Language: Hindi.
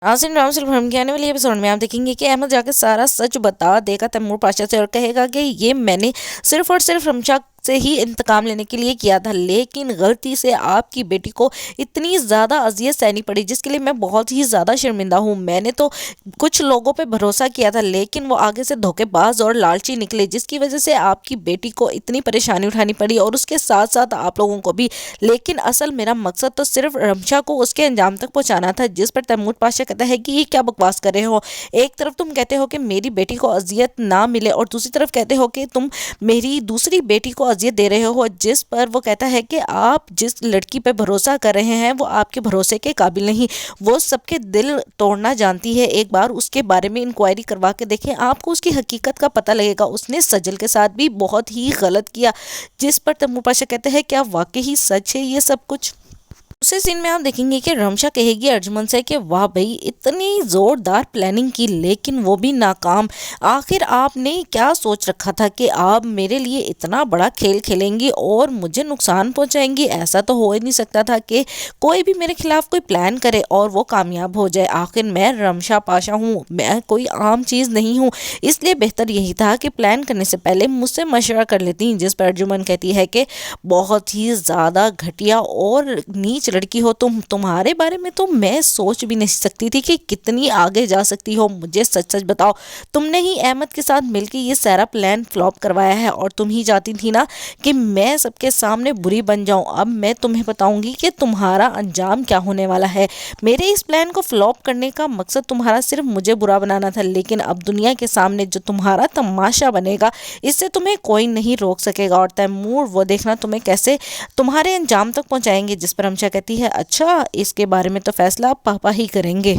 नाज़रीन राम सिर्फ हम के आने वाली एपिसोड में आप देखेंगे कि अहमद जाकर सारा सच बता देगा तैमूर पाशा से और कहेगा कि ये मैंने सिर्फ और सिर्फ रमशा से ही इंतकाम लेने के लिए किया था, लेकिन गलती से आपकी बेटी को इतनी ज़्यादा अजियत सहनी पड़ी जिसके लिए मैं बहुत ही ज़्यादा शर्मिंदा हूँ। मैंने तो कुछ लोगों पे भरोसा किया था लेकिन वो आगे से धोखेबाज और लालची निकले जिसकी वजह से आपकी बेटी को इतनी परेशानी उठानी पड़ी और उसके साथ साथ आप लोगों को भी। लेकिन असल मेरा मकसद तो सिर्फ रमशा को उसके अंजाम तक पहुंचाना था। जिस पर तैमूर पाशा कहता है कि ये क्या बकवास कर रहे हो, एक तरफ तुम कहते हो कि मेरी बेटी को अजियत ना मिले और दूसरी तरफ कहते हो कि तुम मेरी दूसरी बेटी को अजियत दे रहे हो। जिस पर वो कहता है कि आप जिस लड़की पे भरोसा कर रहे हैं वो आपके भरोसे के काबिल नहीं, वो सबके दिल तोड़ना जानती है। एक बार उसके बारे में इंक्वायरी करवा के देखें, आपको उसकी हकीकत का पता लगेगा। उसने सजल के साथ भी बहुत ही गलत किया। जिस पर तैमूर पाशा कहते हैं क्या वाकई ही सच है ये सब कुछ। दूसरे सीन में आप देखेंगे कि रमशा कहेगी अर्जुमन से कि वाह भाई इतनी ज़ोरदार प्लानिंग की लेकिन वो भी नाकाम। आखिर आपने क्या सोच रखा था कि आप मेरे लिए इतना बड़ा खेल खेलेंगी और मुझे नुकसान पहुंचाएंगी। ऐसा तो हो ही नहीं सकता था कि कोई भी मेरे खिलाफ कोई प्लान करे और वो कामयाब हो जाए। आखिर मैं रमशा पाशा हूँ, मैं कोई आम चीज़ नहीं हूँ, इसलिए बेहतर यही था कि प्लान करने से पहले मुझसे मशवरा कर लेती। जिस पर अर्जुमन कहती है कि बहुत ही ज़्यादा घटिया और नीच लड़की हो तुम, तुम्हारे बारे में तो मैं सोच भी नहीं सकती थी कि कितनी आगे जा सकती हो। मुझे सच सच बताओ, तुमने ही अहमद के साथ मिलकर ये सारा प्लान फ्लॉप करवाया है और तुम ही चाहती थी ना कि मैं सबके सामने बुरी बन जाऊं। अब मैं तुम्हें बताऊंगी कि तुम्हारा अंजाम क्या होने वाला है। मेरे इस प्लान को फ्लॉप करने का मकसद तुम्हारा सिर्फ मुझे बुरा बनाना था, लेकिन अब दुनिया के सामने जो तुम्हारा तमाशा बनेगा इससे तुम्हें कोई नहीं रोक सकेगा। और तैमूर वो देखना तुम्हें कैसे तुम्हारे अंजाम तक पहुंचाएंगे। जिस पर हमशा कहती है अच्छा इसके बारे में तो फैसला आप पापा ही करेंगे।